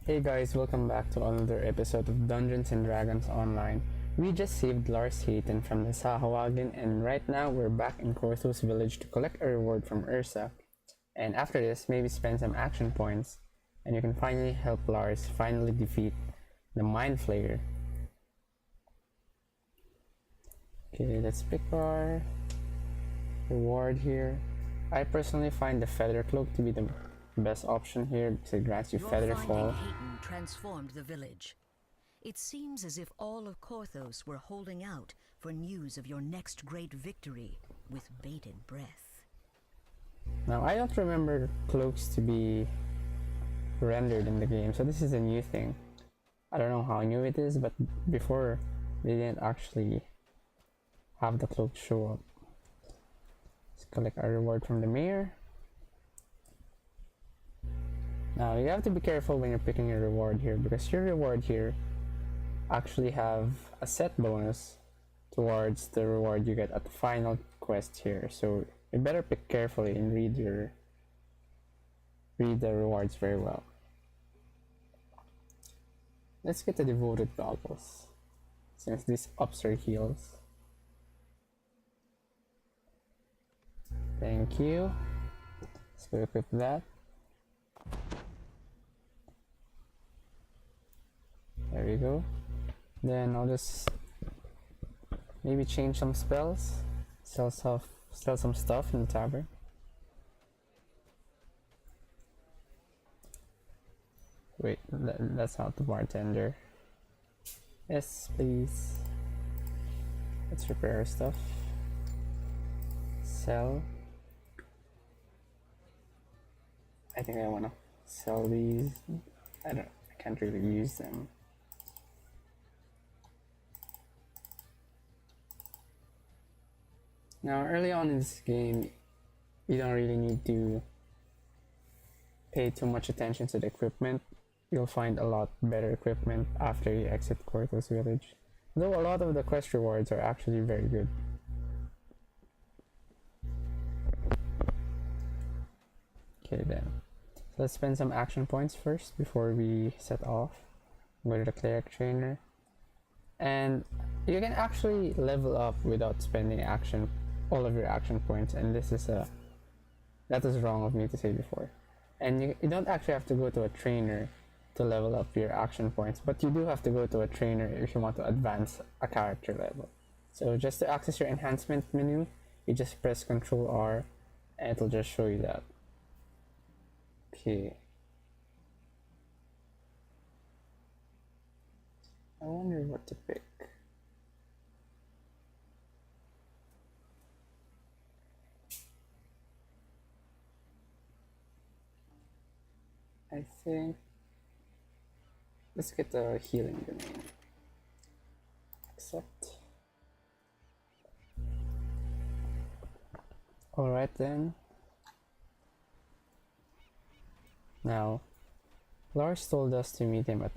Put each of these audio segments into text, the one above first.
Hey guys, welcome back to another episode of Dungeons and Dragons Online. We just saved Lars Hayton from the Sahuagin, and right now we're back in Korthos village to collect a reward from Ursa. And after this, maybe spend some action points, and you can finally help Lars finally defeat the Mind Flayer. Okay, let's pick our reward here. I personally find the Feather Cloak to be the best option here because it grants you Feather Fall. Hayton transformed the village. It seems as if all of Korthos were holding out for news of your next great victory with bated breath. Now, I don't remember cloaks to be rendered in the game, so this is a new thing. I don't know how new it is, but before they didn't actually have the cloak show up. Let's collect a reward from the mayor. Now you have to be careful when you're picking a reward here, because your reward here actually have a set bonus towards the reward you get at the final quest here. So you better pick carefully and read the rewards very well. Let's get the devoted goggles, since this ups our heals. Thank you. Let's go equip that. There we go. Then I'll just maybe change some spells, sell some stuff in the tavern. Wait, that's not the bartender. Yes, please. Let's repair our stuff. Sell. I think I wanna sell these. I can't really use them. Now, early on in this game, you don't really need to pay too much attention to the equipment. You'll find a lot better equipment after you exit Korthos village. Though a lot of the quest rewards are actually very good. Okay then. So let's spend some action points first before we set off. Go to the cleric trainer. And you can actually level up without spending all of your action points, and that was wrong of me to say before. And you don't actually have to go to a trainer to level up your action points, but you do have to go to a trainer if you want to advance a character level. So just to access your enhancement menu, you just press Ctrl R and it'll just show you that. Okay. I wonder what to pick. I think let's get the healing domain. Accept. Alright then. Now, Lars told us to meet him at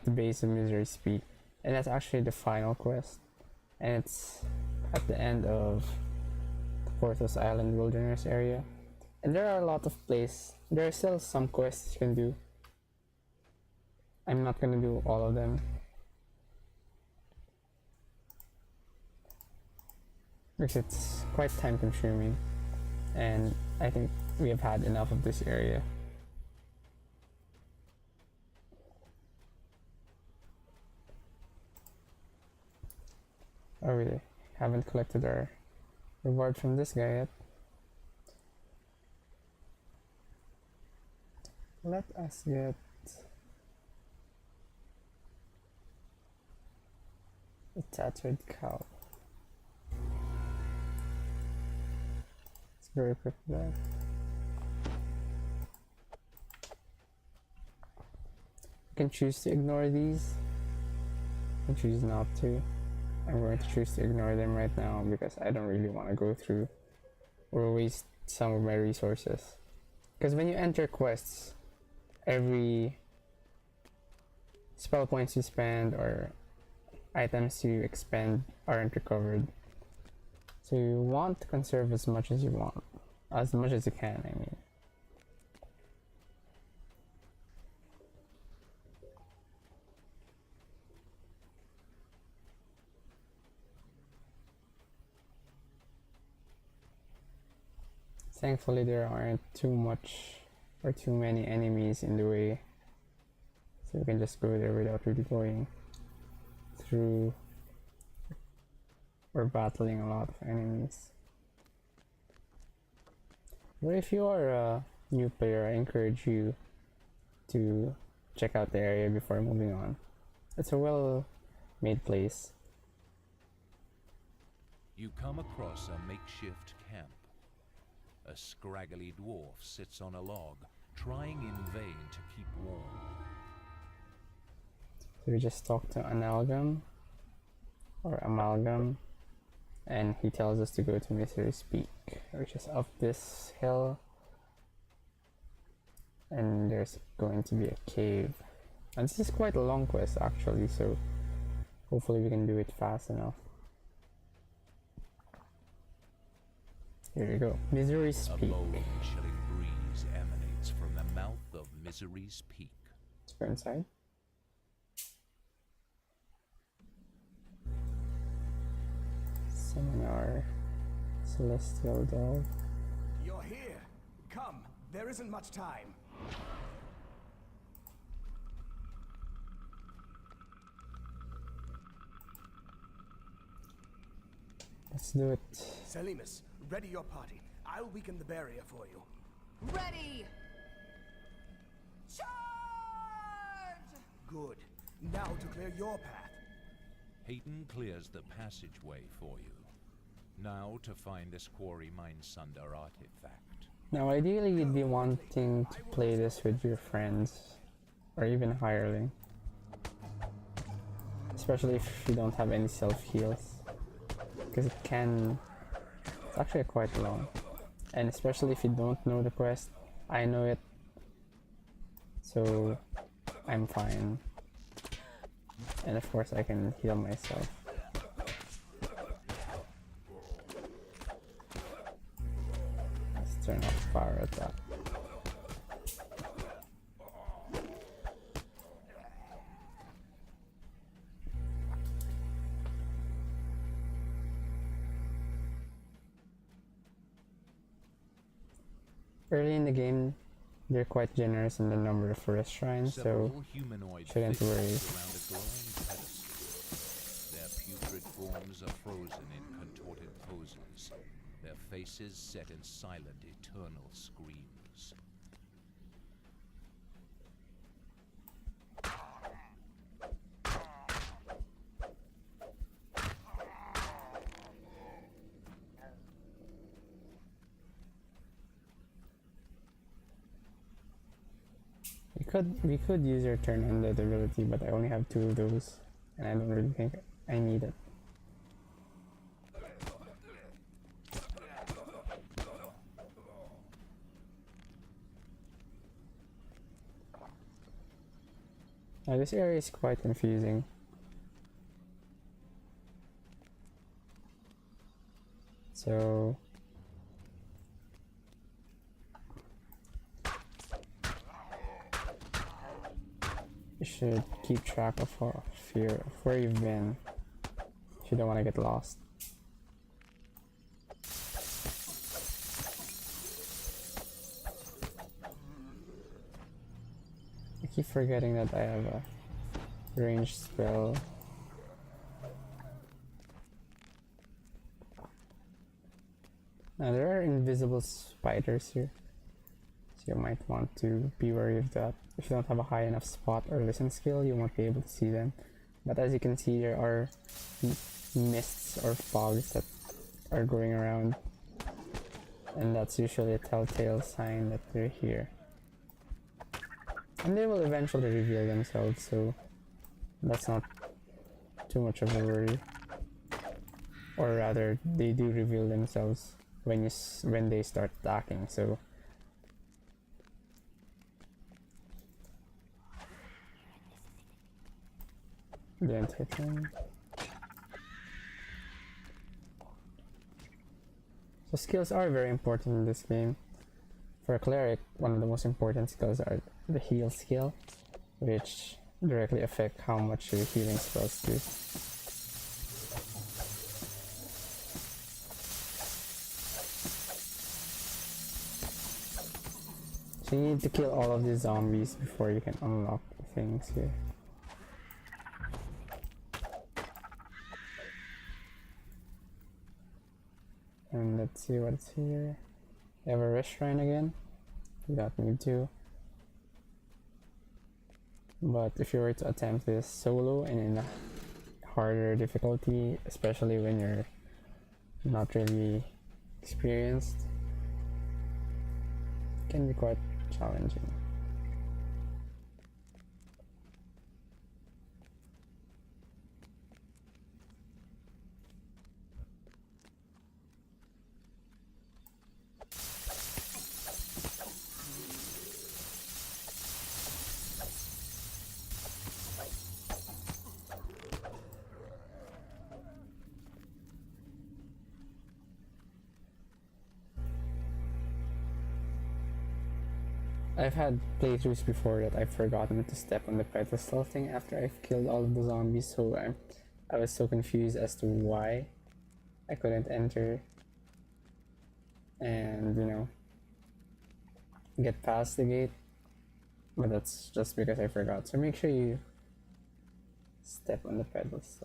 the base of Misery's Peak, and that's actually the final quest. And it's at the end of the Korthos Island Wilderness area. And there are a lot of there are still some quests you can do. I'm not gonna do all of them, because it's quite time consuming, and I think we have had enough of this area. Oh really? Haven't collected our reward from this guy yet. Let us get a tattered cow. Let's go equip that. You can choose to ignore these. You can choose not to. I'm going to choose to ignore them right now because I don't really want to go through or waste some of my resources. Because when you enter quests, every spell points you spend or items you expend aren't recovered. So you want to conserve as much as you can, I mean. Thankfully there aren't too much or too many enemies in the way, so we can just go there without really going through or battling a lot of enemies. But if you are a new player, I encourage you to check out the area before moving on. It's a well made place. You come across a makeshift camp. A scraggly dwarf sits on a log, trying in vain to keep warm. So we just talked to Amalgam, and he tells us to go to Misery's Peak, which is up this hill, and there's going to be a cave. And this is quite a long quest actually, so hopefully we can do it fast enough. Here we go, Misery's Peak. A low, chilling breeze emanates from the mouth of Misery's Peak. Let's go inside. Summon our celestial dog. You're here. Come, there isn't much time. Let's do it. Selimus, ready your party. I'll weaken the barrier for you. Ready! Charge! Good. Now to clear your path. Hayden clears the passageway for you. Now to find this Quarry Mindsunder artifact. Now ideally you'd be wanting to play this with your friends, or even hireling. Especially if you don't have any self-heals. Because it's actually quite long. And especially if you don't know the quest, I know it. So I'm fine. And of course I can heal myself. Let's turn off power attack. Early in the game, they're quite generous in the number of rest shrines, so Several humanoid shouldn't figures worry. around a glowing pedestal. Their putrid forms are frozen in contorted poses. Their faces set in silent, eternal screams. We could use our turn on that ability, but I only have 2 of those, and I don't really think I need it. Now this area is quite confusing. So you should keep track of where you've been if you don't want to get lost. I keep forgetting that I have a ranged spell. Now there are invisible spiders here, so you might want to be wary of that. If you don't have a high enough spot or listen skill, you won't be able to see them. But as you can see, there are mists or fogs that are going around, and that's usually a telltale sign that they're here. And they will eventually reveal themselves, so that's not too much of a worry. Or rather, they do reveal themselves when they start attacking. So didn't hit him. So skills are very important in this game. For a cleric, one of the most important skills are the heal skill, which directly affect how much your healing spells do. So you need to kill all of the zombies before you can unlock things here. And let's see what's here. We have a restaurant again. We don't need to. But if you were to attempt this solo and in a harder difficulty, especially when you're not really experienced, it can be quite challenging. I've had playthroughs before that I've forgotten to step on the pedestal thing after I've killed all of the zombies, so I was so confused as to why I couldn't enter and, you know, get past the gate. But that's just because I forgot. So make sure you step on the pedestals.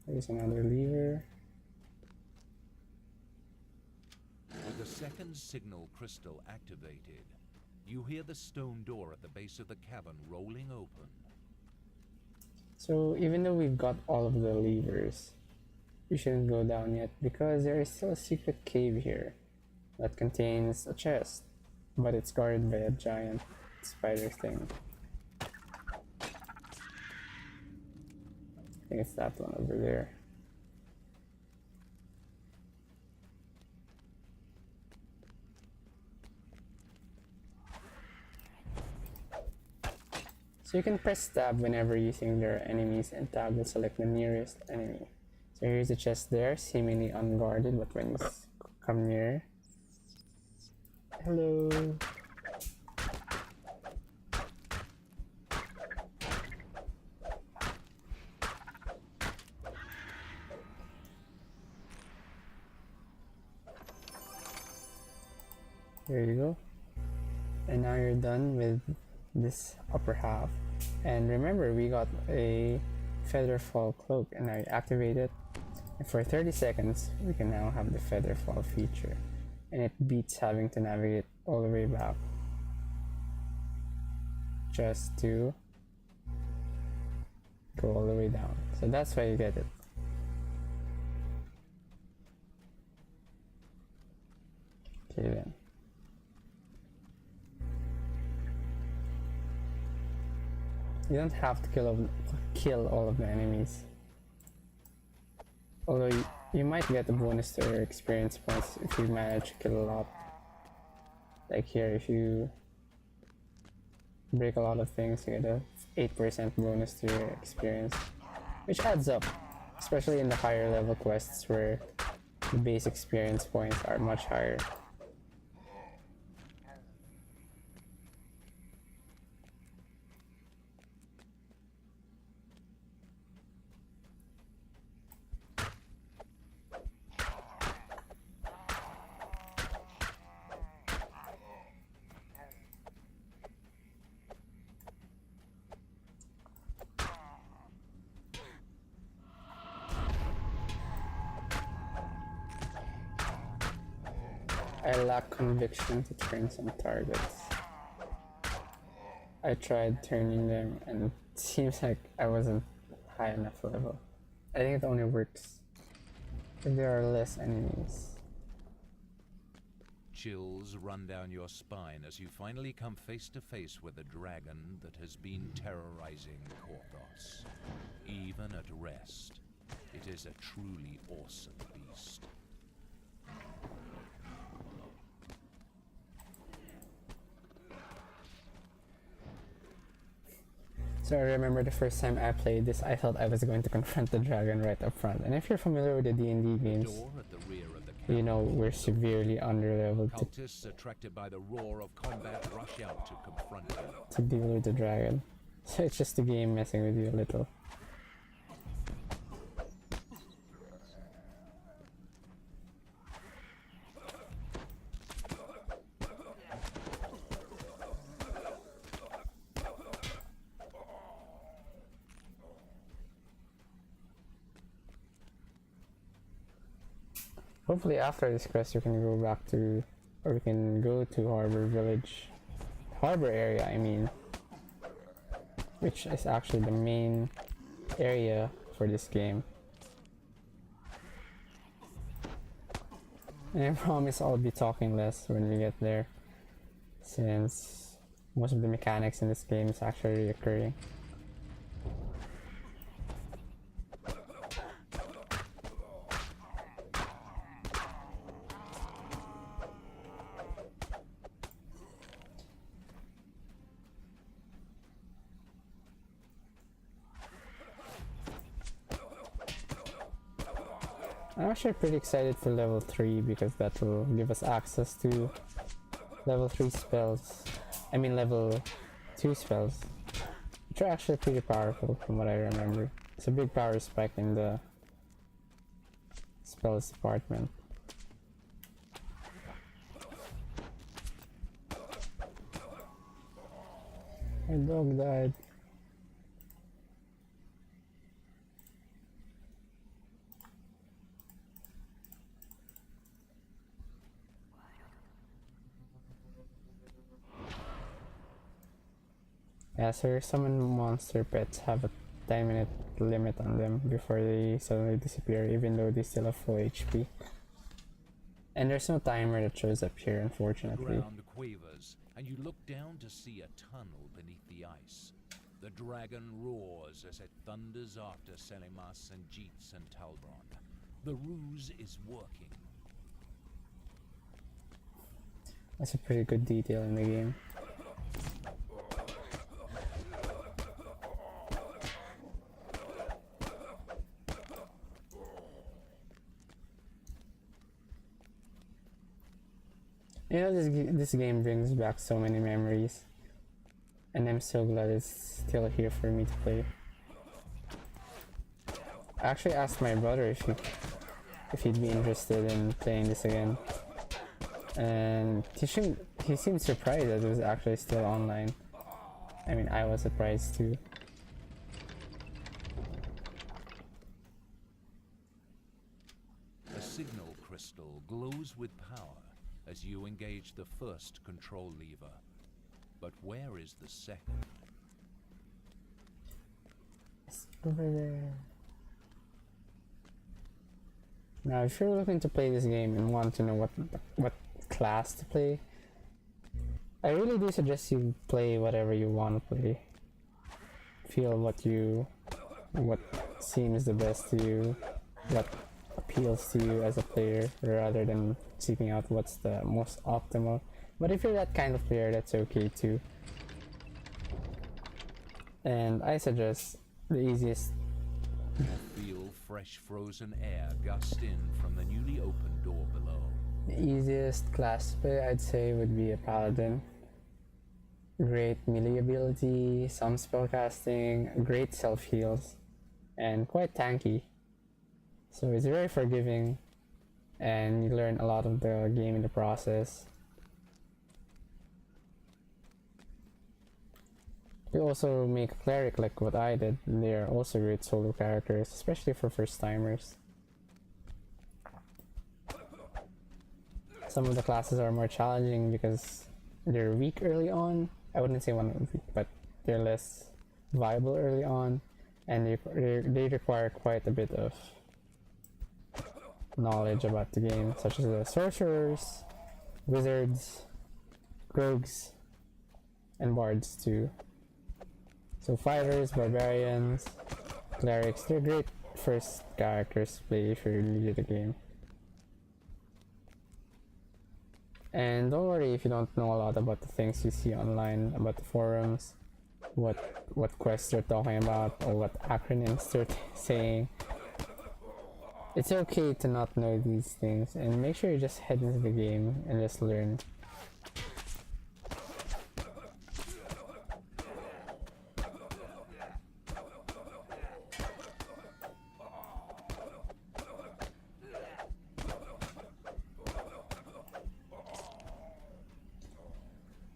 There's another lever. With the second signal crystal activated, you hear the stone door at the base of the cavern rolling open. So even though we've got all of the levers, we shouldn't go down yet because there is still a secret cave here that contains a chest, but it's guarded by a giant spider thing. I think it's that one over there. So you can press tab whenever you think there are enemies, and tab will select the nearest enemy. So here's a chest there, seemingly unguarded, but when you come near... Hello! There you go. And now you're done with this upper half. And remember, we got a Featherfall cloak, and I activate it. And for 30 seconds, we can now have the Featherfall feature. And it beats having to navigate all the way back just to go all the way down. So that's why you get it. Okay then. You don't have to kill all of the enemies. Although you might get a bonus to your experience points if you manage to kill a lot. Like here, if you break a lot of things, you get a 8% bonus to your experience, which adds up, especially in the higher level quests where the base experience points are much higher. I lack conviction to turn some targets. I tried turning them and it seems like I wasn't high enough level. I think it only works if there are less enemies. Chills run down your spine as you finally come face to face with the dragon that has been terrorizing Korthos. Even at rest, it is a truly awesome beast. So I remember the first time I played this, I thought I was going to confront the dragon right up front. And if you're familiar with the D&D games, Door at the rear of the you know we're severely under-leveled cultists attracted by the roar of combat rush out to confront you. to deal with the dragon. So it's just the game messing with you a little. Hopefully after this quest we can go back to, or we can go to Harbor area, I mean, which is actually the main area for this game. And I promise I'll be talking less when we get there, since most of the mechanics in this game is actually recurring. I'm actually pretty excited for level 3 because that will give us access to level 3 spells. I mean level 2 spells, which are actually pretty powerful from what I remember. It's a big power spike in the spells department. My dog died. Yeah, so summon monster pets have a 10-minute limit on them before they suddenly disappear, even though they still have full HP. And there's no timer that shows up here, The unfortunately. ground quavers, and you look down to see a tunnel beneath the ice. The dragon roars as it thunders after Selimas and Jeets and Talbron. The ruse is working. That's a pretty good detail in the game. You know, this game brings back so many memories, and I'm so glad it's still here for me to play. I actually asked my brother if he'd be interested in playing this again, and he seemed surprised that it was actually still online. I mean, I was surprised too. The signal crystal glows with power as you engage the first control lever. But where is the second? It's over there. Now, if you're looking to play this game and want to know what class to play, I really do suggest you play whatever you want to play. Feel what seems the best to you, what appeals to you as a player, rather than seeking out what's the most optimal. But if you're that kind of player, that's okay too. And I suggest the easiest. Feel fresh frozen air gust in from the newly opened door below. The easiest class to play, I'd say, would be a paladin. Great melee ability, some spellcasting, great self heals, and quite tanky. So it's very forgiving, and you learn a lot of the game in the process. You also make a cleric like what I did. They are also great solo characters, especially for first timers. Some of the classes are more challenging because they're weak early on. I wouldn't say one week, but they're less viable early on, and they require quite a bit of knowledge about the game, such as the sorcerers, wizards, rogues, and bards too. So fighters, barbarians, clerics, they're great first characters to play if you're new to the game. And don't worry if you don't know a lot about the things you see online, about the forums, what quests they're talking about, or what acronyms they're saying. It's okay to not know these things, and make sure you just head into the game and just learn.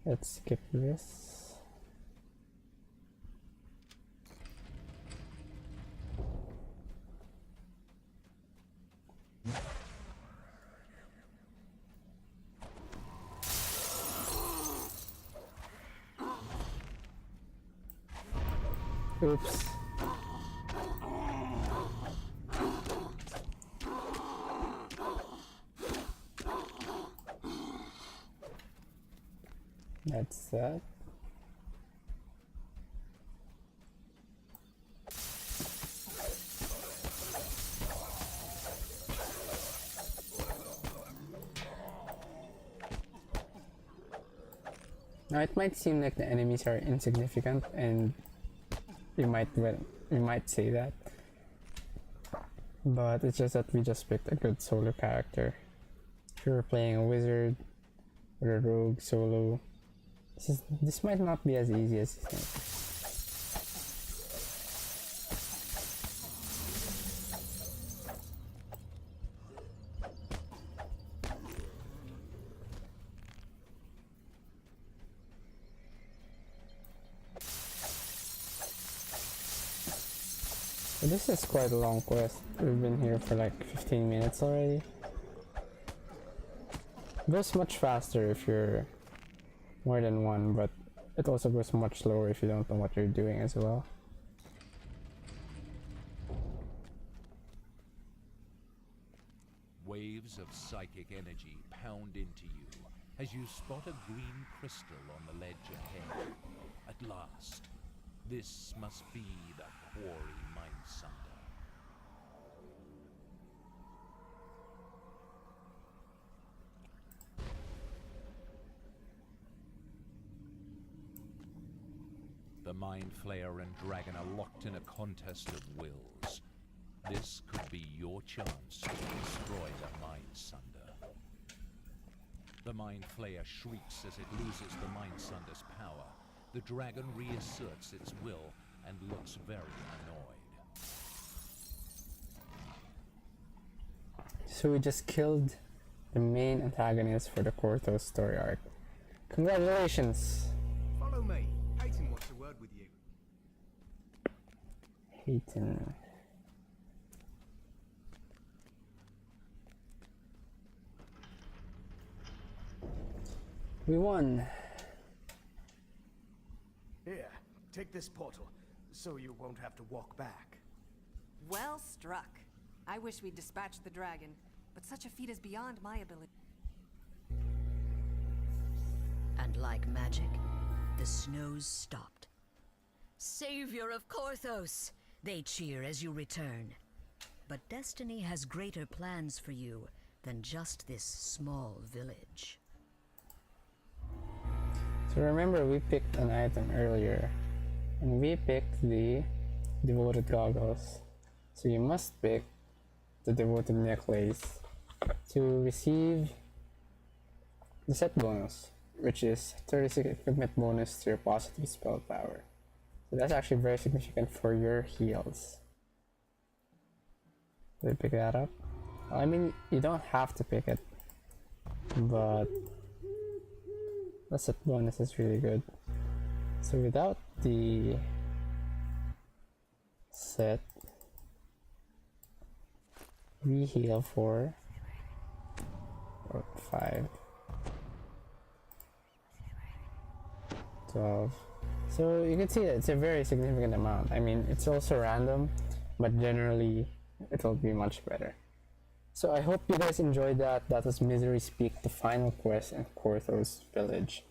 Let's skip this. Oops. That's that. Now it might seem like the enemies are insignificant, and you might say that, but it's just that we just picked a good solo character. If you're playing a wizard or a rogue solo, this might not be as easy as you think. So this is quite a long quest. We've been here for like 15 minutes already. It goes much faster if you're more than one, but it also goes much slower if you don't know what you're doing as well. Waves of psychic energy pound into you as you spot a green crystal on the ledge ahead. At last, this must be the quarry Mindsunder. The Mind Flayer and Dragon are locked in a contest of wills. This could be your chance to destroy the Mindsunder. The Mind Flayer shrieks as it loses the Mindsunder's power. The dragon reasserts its will and looks very annoyed. So we just killed the main antagonist for the Korthos story arc. Congratulations! Follow me. Hayton wants a word with you. Hayton. We won! Here, take this portal, so you won't have to walk back. Well struck. I wish we'd dispatched the dragon, but such a feat is beyond my ability. And like magic, the snows stopped. Savior of Korthos! They cheer as you return. But destiny has greater plans for you than just this small village. So remember, we picked an item earlier, and we picked the devoted goggles. So you must pick the devoted necklace to receive the set bonus, which is 36 equipment bonus to your positive spell power. So that's actually very significant for your heals. Did you pick that up? I mean, you don't have to pick it, but the set bonus is really good. So without the set, we heal for 5, 12. So you can see that it's a very significant amount. I mean, it's also random, but generally it'll be much better. So I hope you guys enjoyed that. That was Misery's Peak, the final quest in Korthos village.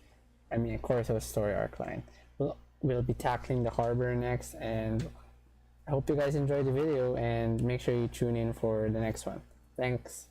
I mean, Korthos story arc line. We'll be tackling the harbor next, and I hope you guys enjoyed the video, and make sure you tune in for the next one. Thanks.